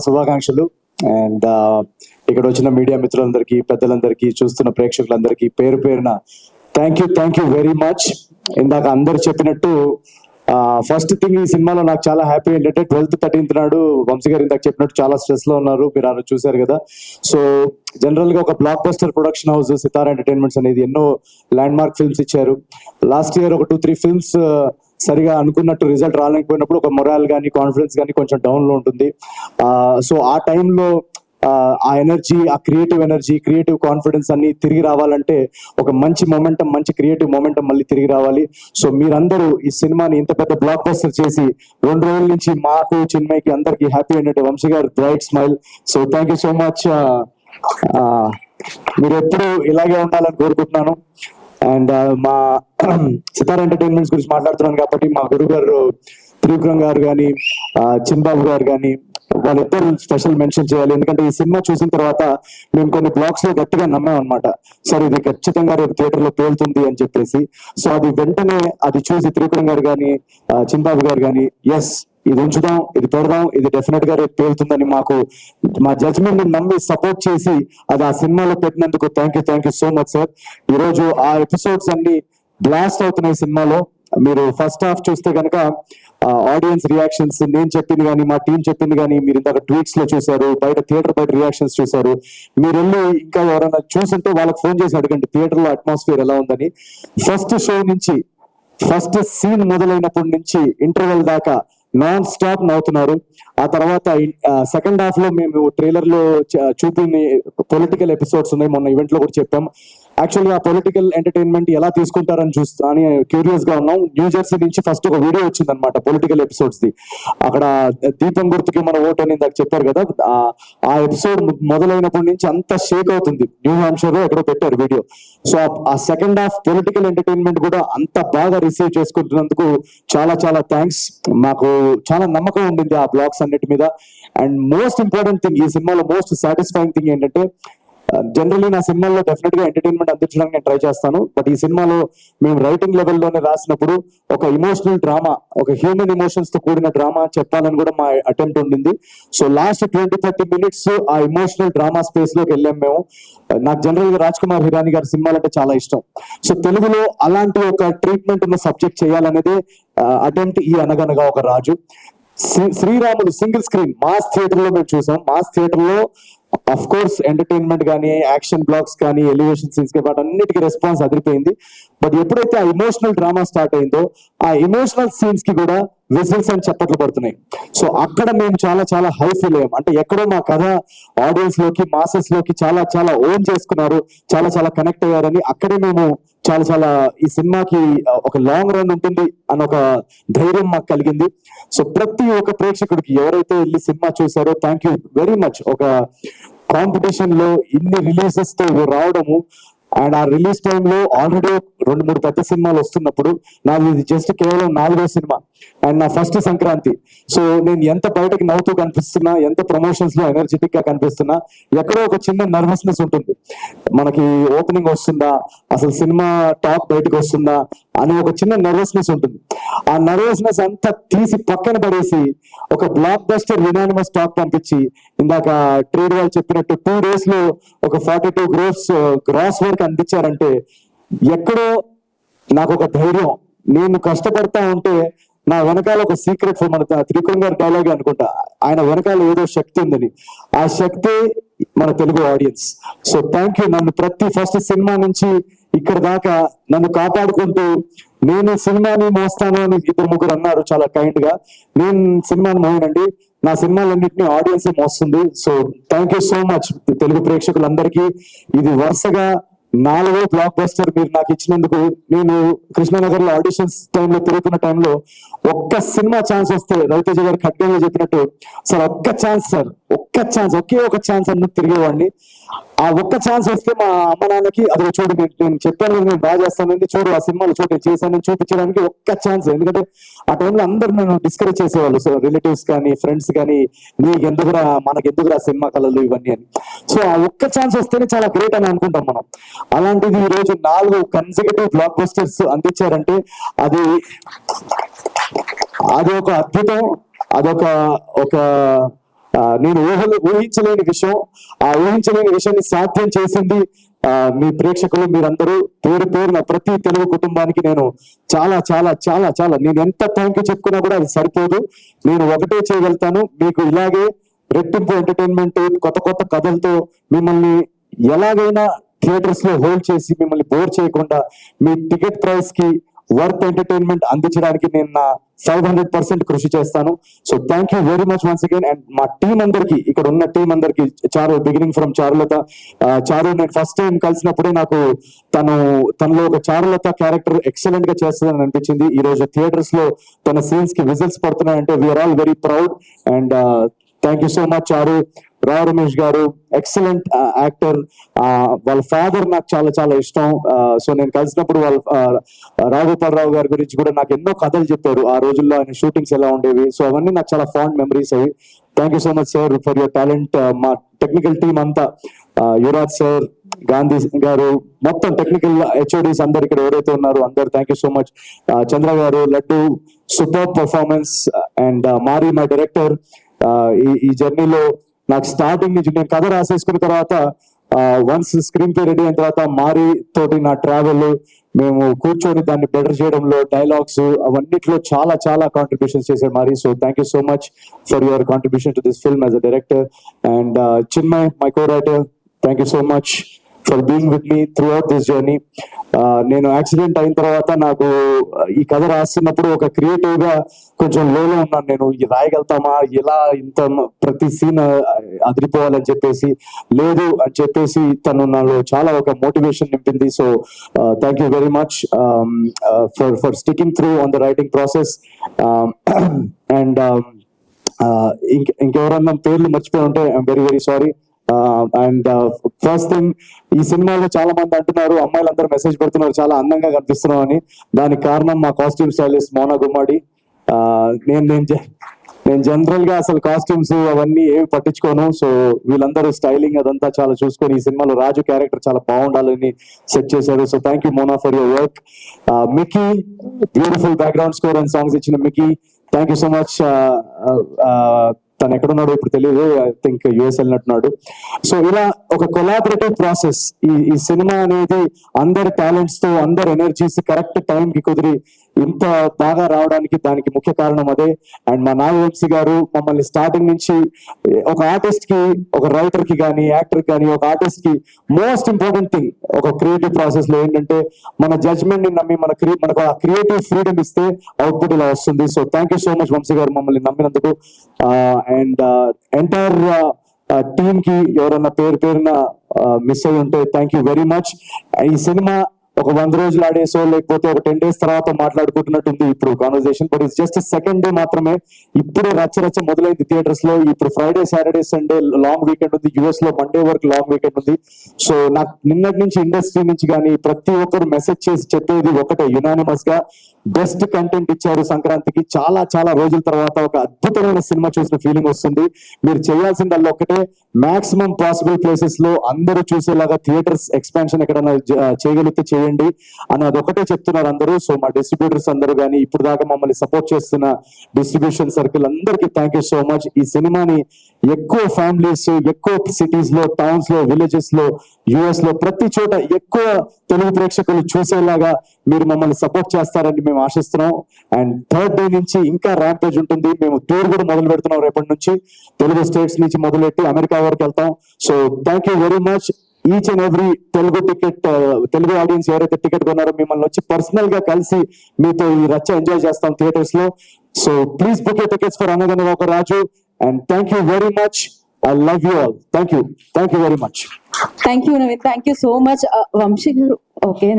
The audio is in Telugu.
శుభాకాంక్షలు. అండ్ ఇక్కడ వచ్చిన మీడియా మిత్రులందరికీ, పెద్దలందరికీ, చూస్తున్న ప్రేక్షకులందరికీ పేరు పేరున థ్యాంక్ యూ వెరీ మచ్. ఇందాక అందరు చెప్పినట్టు ఫస్ట్ థింగ్ ఈ సినిమాలో నాకు చాలా హ్యాపీ ఏంటంటే 12th 13th నాడు వంశీ గారు ఇందాక చెప్పినట్టు చాలా స్ట్రెస్ లో ఉన్నారు, మీరు ఆ రోజు చూశారు కదా. సో జనరల్ గా ఒక బ్లాక్ బస్టర్ ప్రొడక్షన్ హౌస్ సితారా ఎంటర్టైన్మెంట్స్ అనేది ఎన్నో ల్యాండ్ మార్క్ ఫిల్మ్స్ ఇచ్చారు. లాస్ట్ ఇయర్ ఒక 2-3 ఫిల్మ్స్ సరిగా అనుకున్నట్టు రిజల్ట్ రాలేకపోయినప్పుడు ఒక మొరాల్ కానీ కాన్ఫిడెన్స్ కానీ కొంచెం డౌన్ లో ఉంటుంది. సో ఆ టైంలో ఆ ఎనర్జీ, ఆ క్రియేటివ్ ఎనర్జీ, క్రియేటివ్ కాన్ఫిడెన్స్ అన్ని తిరిగి రావాలంటే ఒక మంచి మొమెంటం, మంచి క్రియేటివ్ మొమెంటం మళ్ళీ తిరిగి రావాలి. సో మీరందరూ ఈ సినిమాని ఇంత పెద్ద బ్లాక్ బస్టర్ చేసి 2 రోజుల నుంచి మాకు, చిన్మయ్యకి, అందరికి హ్యాపీ అయినట్టు వంశీ గారు bright smile. So thank you so much. మీరు ఎప్పుడు ఇలాగే ఉండాలని కోరుకుంటున్నాను. అండ్ మా సితారా ఎంటర్టైన్మెంట్స్ గురించి మాట్లాడుతున్నాను కాబట్టి మా గురువు గారు త్రివిక్రమ్ గారు కానీ, చిన్బాబు గారు కానీ, వాళ్ళిద్దరు స్పెషల్ మెన్షన్ చేయాలి. ఎందుకంటే ఈ సినిమా చూసిన తర్వాత మేము కొన్ని బ్లాగ్స్ లో గట్టిగా నమ్మాం అనమాట, సార్ ఇది ఖచ్చితంగా రేపు థియేటర్ లో పేలుతుంది అని చెప్పేసి. సో అది వెంటనే అది చూసి త్రివిక్రమ్ గారు కానీ, చిన్బాబు గారు కానీ, ఎస్ ఇది ఉంచుదాం, ఇది పెడదాం, ఇది డెఫినెట్ గా రేపు పేలుతుందని మాకు మా జడ్జ్మెంట్ నమ్మి సపోర్ట్ చేసి అది ఆ సినిమాలో పెట్టినందుకు thank you so much sir. ఈరోజు ఆ ఎపిసోడ్స్ అన్ని బ్లాస్ట్ అవుతున్నాయి సినిమాలో. మీరు ఫస్ట్ హాఫ్ చూస్తే కనుక ఆడియన్స్ రియాక్షన్స్, నేను చెప్పింది కానీ, మా టీం చెప్పింది కానీ, మీరు ఇందాక ట్వీట్స్ లో చూసారు, బయట థియేటర్ బయట రియాక్షన్స్ చూసారు. మీరు వెళ్ళి ఇంకా ఎవరైనా చూసుంటే వాళ్ళకి ఫోన్ చేసి అడగండి థియేటర్ లో అట్మాస్ఫియర్ ఎలా ఉందని. ఫస్ట్ షో నుంచి, ఫస్ట్ సీన్ మొదలైనప్పటి నుంచి ఇంటర్వెల్ దాకా నాన్ స్టాప్ నవ్వుతున్నారు. ఆ తర్వాత సెకండ్ హాఫ్ లో మేము ట్రైలర్ లో చూపిన పొలిటికల్ ఎపిసోడ్స్ ఉన్నాయి, మొన్న ఈవెంట్ లో కూడా చెప్పాం. యాక్చువల్లీ ఆ పొలిటికల్ ఎంటర్టైన్మెంట్ ఎలా తీసుకుంటారని అని క్యూరియస్ గా ఉన్నాం. న్యూజెర్సీ నుంచి ఫస్ట్ ఒక వీడియో వచ్చింది అనమాట పొలిటికల్ ఎపిసోడ్స్ ది. అక్కడ దీపం గుర్తుకి మన ఓటు అని ఇందాక చెప్పారు కదా, ఆ ఎపిసోడ్ మొదలైనప్పటి నుంచి అంత షేక్ అవుతుంది. న్యూ హాంప్షైర్ లో ఎక్కడో పెట్టారు వీడియో. సో ఆ సెకండ్ హాఫ్ పొలిటికల్ ఎంటర్టైన్మెంట్ కూడా అంత బాగా రిసీవ్ చేసుకుంటున్నందుకు చాలా థ్యాంక్స్. మాకు చాలా నమ్మకం ఉండింది ఆ బ్లాగ్స్ అన్నిటి మీద. అండ్ మోస్ట్ ఇంపార్టెంట్ థింగ్, ఈ సినిమాలో మోస్ట్ సాటిస్ఫైయింగ్ థింగ్ ఏంటంటే, జనరల్లీ నా సినిమాలో డెఫినెట్ గా ఎంటర్టైన్మెంట్ అందించడానికి నేను ట్రై చేస్తాను. బట్ ఈ సినిమాలో మేము రైటింగ్ లెవెల్లోనే రాసినప్పుడు ఒక ఇమోషనల్ డ్రామా, ఒక హ్యూమన్ ఎమోషన్స్ తో కూడిన డ్రామా చెప్పాలని కూడా మా అటెంప్ట్ ఉండింది. సో లాస్ట్ 20-30 minutes ఆ ఇమోషనల్ డ్రామా స్పేస్ లోకి వెళ్ళాం మేము. నాకు జనరల్ గా రాజ్ కుమార్ హిరాని గారి సినిమాలంటే చాలా ఇష్టం. సో తెలుగులో అలాంటి ఒక ట్రీట్మెంట్ ఉన్న సబ్జెక్ట్ చేయాలనేదే అటెంప్ట్ ఈ Anaganaga Oka Raju. Sriramulu single screen mass theatre లో మేము చూసాం. మాస్ థియేటర్ లో అఫ్ కోర్స్ ఎంటర్టైన్మెంట్ కానీ, యాక్షన్ బ్లాక్స్ కానీ, ఎలివేషన్ సీన్స్ కానీ, వాటన్నిటికీ రెస్పాన్స్ అదిరిపోయింది. బట్ ఎప్పుడైతే ఆ ఇమోషనల్ డ్రామా స్టార్ట్ అయిందో, ఆ ఇమోషనల్ సీన్స్ కి కూడా విజిల్స్ అని చప్పట్లు పడుతున్నాయి. సో అక్కడ మేము చాలా హై ఫీల్ అయ్యాం. అంటే ఎక్కడో మా కథ ఆడియన్స్ లోకి, మాసెస్ లోకి చాలా ఓన్ చేసుకున్నారు, చాలా కనెక్ట్ అయ్యారని అక్కడే మేము చాలా ఈ సినిమాకి ఒక లాంగ్ రన్ ఉంటుంది అని ఒక ధైర్యం మాకు కలిగింది. సో ప్రతి ఒక్క ప్రేక్షకుడికి ఎవరైతే వెళ్ళి సినిమా చూసారో థ్యాంక్ యూ వెరీ మచ్. ఒక కాంపిటీషన్ లో ఇన్ని రిలీజెస్ తో రావడము, అండ్ ఆ రిలీజ్ టైంలో ఆల్రెడీ 2-3 పెద్ద సినిమాలు వస్తున్నప్పుడు నాది ఇది జస్ట్ కేవలం 4వ సినిమా అండ్ నా ఫస్ట్ సంక్రాంతి. సో నేను ఎంత బయటకి నవ్వుతూ కనిపిస్తున్నా, ఎంత ప్రమోషన్స్ లో ఎనర్జెటిక్ గా కనిపిస్తున్నా, ఎక్కడో ఒక చిన్న నర్వస్నెస్ ఉంటుంది. మనకి ఓపెనింగ్ వస్తుందా, అసలు సినిమా టాక్ బయటకు వస్తుందా అని ఒక చిన్న నర్వస్నెస్ ఉంటుంది. ఆ నర్వస్నెస్ అంతా తీసి పక్కన పడేసి ఒక బ్లాక్ బస్టర్ యునానిమస్ టాక్ పంపించి, ఇందాక ట్రేడ్ వాళ్ళు చెప్పినట్టు 2 days లో ఒక 42 crores గ్రాస్ వర్క్ అందించారంటే, ఎక్కడో నాకు ఒక ధైర్యం, నేను కష్టపడతా ఉంటే నా వెనకాల ఒక సీక్రెట్, మన త్రివిక్రమ్ గారి డైలాగ్ అనుకుంటా, ఆయన వెనకాల ఏదో శక్తి ఉందని. ఆ శక్తి మన Telugu audience. So thank you. నన్ను ప్రతి ఫస్ట్ సినిమా నుంచి ఇక్కడ దాకా నన్ను కాపాడుకుంటూ, నేను సినిమాని మోస్తాను అని 2-3 అన్నారు చాలా కైండ్ గా. నేను సినిమాని మోయనండి, నా సినిమాలన్నింటినీ ఆడియన్స్ మోస్తుంది. So thank you so much Telugu ప్రేక్షకులందరికీ. ఇది వరుసగా 4వ బ్లాక్ బస్టర్ మీరు నాకు ఇచ్చినందుకు. నేను కృష్ణానగర్ లో ఆడిషన్స్ టైంలో తిరుగుతున్న టైంలో ఒక్క సినిమా ఛాన్స్ వస్తే, రవితేజ గారు ఖడ్గంగా చెప్పినట్టు, సార్ ఒక్క ఛాన్స్ సార్, ఒకే ఒక ఛాన్స్ అన్నట్టు తిరిగేవాడిని. ఆ ఒక్క ఛాన్స్ వస్తే మా అమ్మ నాన్నకి అది చూడు, నేను చెప్పాను నేను బాగా చేస్తానండి, చూడు ఆ సినిమాలు చూడు నేను చేశానని చూపించడానికి ఒక్క ఛాన్స్. ఎందుకంటే ఆ టైంలో అందరు నన్ను డిస్కరేజ్ చేసేవాళ్ళు, సో రిలేటివ్స్ కానీ, ఫ్రెండ్స్ కానీ, మనకెందుకురా సినిమా కళలు ఇవన్నీ అని. సో ఆ ఒక్క ఛాన్స్ వస్తేనే చాలా గ్రేట్ అని అనుకుంటాం మనం. అలాంటిది ఈ రోజు 4 కన్సిక్యూటివ్ బ్లాక్ బస్టర్స్ అందించారంటే అది ఒక అద్భుతం. అదొక నేను ఊహించలేని విషయం. ఆ ఊహించలేని విషయాన్ని సాధ్యం చేసింది మీ ప్రేక్షకులు, మీరందరూ. పేరు పేరున ప్రతి తెలుగు కుటుంబానికి నేను చాలా చాలా చాలా చాలా నేను ఎంత థ్యాంక్ యూ చెప్పుకున్నా కూడా అది సరిపోదు. నేను ఒకటే చేయగలుగుతాను, మీకు ఇలాగే రెట్టింపు ఎంటర్టైన్మెంట్, కొత్త కొత్త కథలతో మిమ్మల్ని ఎలాగైనా థియేటర్స్ లో హోల్డ్ చేసి మిమ్మల్ని బోర్ చేయకుండా మీ టికెట్ ప్రైస్ కి వర్త్ ఎంటర్టైన్మెంట్ అందించడానికి నేను నా 500% కృషి చేస్తాను. So thank you very much once again. And మా టీం అందరికి, ఇక్కడ ఉన్న టీం అందరికి, చారు బిగినింగ్ ఫ్రమ్ చారులత. చారు నేను ఫస్ట్ టైం కలిసినప్పుడే నాకు తనలో ఒక చారులత క్యారెక్టర్ ఎక్సలెంట్ గా చేస్తుందని అనిపించింది. ఈ రోజు థియేటర్స్ లో తన సీన్స్ కి విజిల్స్ పడుతున్నాయంటే we are all very proud. And thank you so much Charu. Rao Ramesh గారు ఎక్సలెంట్ యాక్టర్. వాళ్ళ ఫాదర్ నాకు చాలా చాలా ఇష్టం. సో నేను కలిసినప్పుడు వాళ్ళ రాఘోపాలరావు గారి గురించి కూడా నాకు ఎన్నో కథలు చెప్పారు. ఆ రోజుల్లో ఆయన షూటింగ్స్ ఎలా ఉండేవి. సో అవన్నీ నాకు చాలా ఫాండ్ మెమరీస్ అవి. Thank you so much sir for your talent. మా టెక్నికల్ టీమ్ అంతా, యువరాజ్ సార్, గాంధీ గారు, మొత్తం టెక్నికల్ హెచ్ఓడీస్ అందరు ఇక్కడ ఎవరైతే ఉన్నారో అందరు థ్యాంక్ యూ సో మచ్. చంద్ర గారు, లడ్డు, సూపర్ పర్ఫార్మెన్స్. అండ్ మారి మై డైరెక్టర్. ఈ జర్నీలో నాకు స్టార్టింగ్ నుంచి, నేను కథ రాసేసుకున్న తర్వాత వన్స్ స్క్రీన్ ప్లే రెడీ అయిన తర్వాత మారి తోటి నా ట్రావెల్, మేము కూర్చొని దాన్ని బెటర్ చేయడంలో, డైలాగ్స్ అవన్నిట్లో చాలా చాలా కాంట్రిబ్యూషన్స్ చేశారు మారి. So thank you so much for your contribution to this film as a director. And Chinmay, my co writer, thank you so much for being with me through out this journey. నేను యాక్సిడెంట్ అయిన తర్వాత నాకు ఈ కథ రాస్తున్నప్పుడు ఒక క్రియేటివ్ గా కొంచెం లోలో ఉన్నాను. నేను రాయగలుగుతామా, ఎలా ఇంత ప్రతి సీన్ అదిరిపోవాలని చెప్పేసి, లేదు అని చెప్పేసి తను నాలో చాలా ఒక మోటివేషన్ నింపింది. So thank you very much for sticking through on the writing process. And ఇంకెవరన్నా పేర్లు మర్చిపోయి ఉంటే I'm very very sorry. And first thing, ఈ సినిమాలో చాలా మంది అంటున్నారు, అమ్మాయిలందరూ మెసేజ్ పెడుతున్నారు చాలా అందంగా కనిపిస్తున్నాం అని. దానికి కారణం మా కాస్ట్యూమ్ స్టైలిస్ట్ మోనా గుమ్మడి. నేను జనరల్ గా అసలు కాస్ట్యూమ్స్ అవన్నీ ఏమి పట్టించుకోను. సో వీళ్ళందరూ స్టైలింగ్ అదంతా చాలా చూసుకొని ఈ సినిమాలో రాజు క్యారెక్టర్ చాలా బాగుండాలని సెట్ చేశారు. So thank you Mona for your work. Mickey, beautiful background score and songs ఇచ్చిన Mickey, thank you so much. తను ఎక్కడున్నాడో ఇప్పుడు తెలియదు, ఐ థింక్ యుఎస్ వెళ్ళినట్టున్నాడు. సో ఇలా ఒక కొలాబరేటివ్ ప్రాసెస్. ఈ సినిమా అనేది అందరి టాలెంట్స్ తో, అందరి ఎనర్జీస్ కరెక్ట్ టైం కి కుదిరి ఇంత బాగా రావడానికి దానికి ముఖ్య కారణం అదే. అండ్ మా నాగవంశీ గారు మమ్మల్ని స్టార్టింగ్ నుంచి, ఒక ఆర్టిస్ట్ కి, ఒక రైటర్ కి కానీ, యాక్టర్ కానీ, ఒక ఆర్టిస్ట్ కి మోస్ట్ ఇంపార్టెంట్ థింగ్ ఒక క్రియేటివ్ ప్రాసెస్ లో ఏంటంటే మన జడ్జ్మెంట్ ని నమ్మి మనకు ఆ క్రియేటివ్ ఫ్రీడమ్ ఇస్తే అవుట్పుట్ ఇలా వస్తుంది. So thank you so much Vamsi garu మమ్మల్ని నమ్మినందుకు. అండ్ ఎంటైర్ టీమ్ కి ఎవరన్నా పేరున మిస్ అయి ఉంటే థ్యాంక్ యూ వెరీ మచ్. ఈ సినిమా ఒక 100 రోజులు ఆడేసో లేకపోతే ఒక 10 days తర్వాత మాట్లాడుకుంటున్నట్టుంది ఇప్పుడు conversation, but it's just second day మాత్రమే. ఇప్పుడే రచ్చ మొదలైంది థియేటర్స్ లో. ఇప్పుడు Friday, Saturday, Sunday long weekend ఉంది. యుఎస్ లో మండే వరకు లాంగ్ వీకెండ్ ఉంది. సో నాకు నిన్నటి నుంచి ఇండస్ట్రీ నుంచి కానీ ప్రతి ఒక్కరు మెసేజ్ చేసి చెప్పేది ఒకటే, యునానిమస్ గా బెస్ట్ కంటెంట్ ఇచ్చారు సంక్రాంతికి. చాలా చాలా రోజుల తర్వాత ఒక అద్భుతమైన సినిమా చూసిన ఫీలింగ్ వస్తుంది. మీరు చేయాల్సిందల్లా ఒకటే, మాక్సిమం పాసిబుల్ ప్లేసెస్ లో అందరూ చూసేలాగా థియేటర్స్ ఎక్స్పాన్షన్ ఎక్కడైనా చేయగలిగితే చేయండి అని అదొకటే చెప్తున్నారు అందరూ. సో మా డిస్ట్రిబ్యూటర్స్ అందరూ కానీ, ఇప్పుడు దాకా మమ్మల్ని సపోర్ట్ చేస్తున్న డిస్ట్రిబ్యూషన్ సర్కిల్ అందరికీ థ్యాంక్ యూ సో మచ్. ఈ సినిమాని ఎక్కువ ఫ్యామిలీస్, ఎక్కువ సిటీస్ లో, టౌన్స్ లో, విలేజెస్ లో, యుఎస్ లో, ప్రతి చోట ఎక్కువ తెలుగు ప్రేక్షకులు చూసేలాగా మీరు మమ్మల్ని సపోర్ట్ చేస్తారని మేము ఆశిస్తున్నాం. అండ్ థర్డ్ డే నుంచి ఇంకా ర్యాంపేజ్ ఉంటుంది. మేము టూర్ కూడా మొదలు పెడుతున్నాం రేపటి నుంచి. తెలుగు స్టేట్స్ నుంచి మొదలెట్టి అమెరికా వరకు వెళ్తాం. So thank you very much. Each and every Telugu audience ఎవరైతే టికెట్ కొన్నారో మిమ్మల్ని వచ్చి పర్సనల్ గా కలిసి మీతో ఈ రచ్చ ఎంజాయ్ చేస్తాం థియేటర్స్ లో. So please book your tickets for Anaganaga Oka Raju. And thank you very much. I love you all. Thank you very much. Thank you, Naveen. Thank you so much, Vamshi garu. Okay.